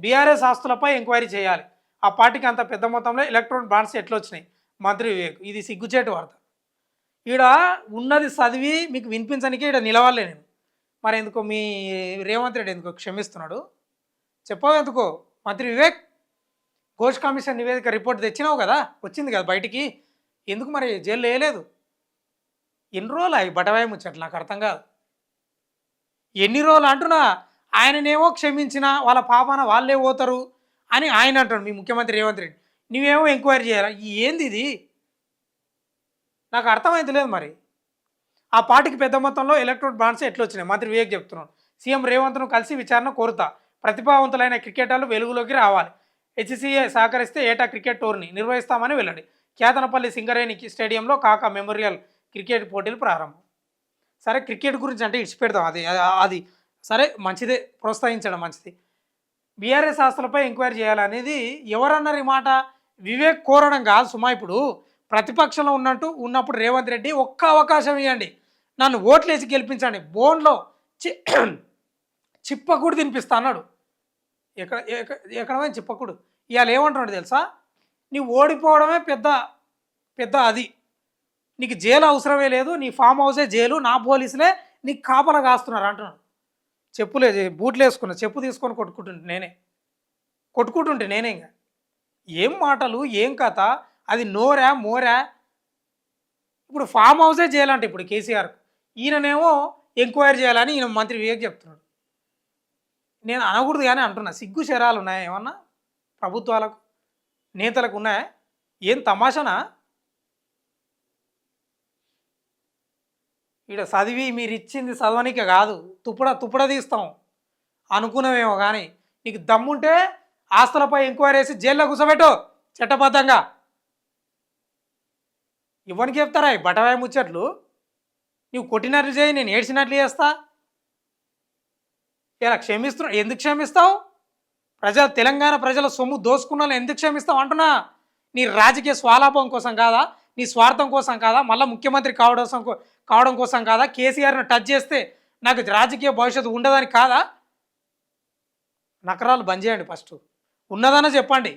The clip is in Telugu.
బీఆర్ఎస్ ఆస్తులపై ఎంక్వైరీ చేయాలి. ఆ పార్టీకి అంత పెద్ద మొత్తంలో ఎలక్ట్రానిక్ బాండ్స్ ఎట్లా వచ్చినాయి? మంత్రి వివేక్. ఇది సిగ్గుచేటు వార్త. ఈడ ఉన్నది చదివి మీకు వినిపించడానికి ఈడ నిలవాలే నేను. మరి ఎందుకో మీ రేవంత్ రెడ్డి ఎందుకో క్షమిస్తున్నాడు? చెప్పవు ఎందుకో? మంత్రి వివేక్, ఘోష్ కమిషన్ నివేదిక రిపోర్ట్ తెచ్చినావు కదా, వచ్చింది కదా బయటికి, ఎందుకు మరి జైల్లో వేయలేదు? ఎన్ని రోజులు అవి బటవాయి ముచ్చట్లు నాకు అర్థం కాదు. ఎన్ని రోజులు అంటున్నా. ఆయననేమో క్షమించిన వాళ్ళ పాపాన వాళ్ళే పోతారు అని ఆయన అంటాడు, మీ ముఖ్యమంత్రి రేవంత్ రెడ్డి. నువ్వేమో ఎంక్వైరీ చేయాలా? ఏంది ఇది? నాకు అర్థమైతే లేదు మరి. ఆ పార్టీకి పెద్ద మొత్తంలో ఎలక్ట్రానిక్ బాండ్స్ ఎట్లా వచ్చినాయి? మంత్రి వివేక్ చెప్తున్నాడు. సీఎం రేవంత్ను కలిసి విచారణ కోరుతా. ప్రతిభావంతులైన క్రికెటర్లు వెలుగులోకి రావాలి. హెచ్సిఏ సహకరిస్తే ఏటా క్రికెట్ టోర్నీ నిర్వహిస్తామని వెళ్ళండి. కేతనపల్లి సింగరేణి స్టేడియంలో కాకా మెమోరియల్ క్రికెట్ పోటీలు ప్రారంభం. సరే, క్రికెట్ గురించి అంటే ఇడిచిపెడతాం, అది అది సరే, మంచిదే, ప్రోత్సహించడం మంచిది. బీఆర్ఎస్ ఆస్తులపై ఎంక్వైరీ చేయాలనేది ఎవరన్నారు ఈ మాట? వివేక్ కోరడం కాదు సుమా. ఇప్పుడు ప్రతిపక్షంలో ఉన్నప్పుడు రేవంత్ రెడ్డి ఒక్క అవకాశం ఇవ్వండి, నన్ను ఓట్లేసి గెలిపించండి, బోన్లో చిప్పకూడు తినిపిస్తా అన్నాడు. ఎక్కడమైనా చిప్పకూడు. ఇవాళ ఏమంటున్నాడు తెలుసా? నీవు ఓడిపోవడమే పెద్ద పెద్ద అది, నీకు జైలు అవసరమే లేదు, నీ ఫామ్ హౌసే జైలు, నా పోలీసులే నీకు కాపలా కాస్తున్నారు అంటున్నాడు. చెప్పులే బూట్లు వేసుకున్నా, చెప్పు తీసుకొని కొట్టుకుంటుంటే నేనే ఇంకా ఏం మాటలు, ఏం కథ? అది నోరా మోరా? ఇప్పుడు ఫామ్ హౌసే చేయాలంటే ఇప్పుడు కేసీఆర్, ఈయననేమో ఎంక్వైరీ చేయాలని ఈయన మంత్రి వివేక్ చెప్తున్నాడు. నేను అనకూడదు కానీ అంటున్నా, సిగ్గు శరాలు ఉన్నాయా ఏమన్నా ప్రభుత్వాలకు, నేతలకు ఉన్నాయా? ఏం తమాషనా? ఇక్కడ చదివి మీరు ఇచ్చింది చదవనిక కాదు, తుప్పడ తీస్తాం అనుకున్నామేమో, కానీ నీకు దమ్ముంటే ఆస్తులపై ఎంక్వైరీ చేసి జైల్లో కూర్చోబెట్టు చట్టబద్ధంగా. ఇవ్వనికి చెప్తారా ఈ బటవాయి ముచ్చట్లు? నువ్వు కొట్టినట్లు చేయి, నేను ఏడ్చినట్లు చేస్తా. ఇలా క్షమిస్తున్నావు, ఎందుకు క్షమిస్తావు? తెలంగాణ ప్రజల సొమ్ము దోసుకున్న ఎందుకు క్షమిస్తావు అంటున్నా? నీ రాజకీయ స్వాలాభం కోసం కాదా? నీ స్వార్థం కోసం కాదా? మళ్ళీ ముఖ్యమంత్రి కావడం కోసం కాదా? కేసీఆర్ను టచ్ చేస్తే నాకు రాజకీయ భవిష్యత్తు ఉండదని కాదా? నకరాలు బంద్ చేయండి, ఫస్ట్ ఉన్నదన్నా చెప్పండి.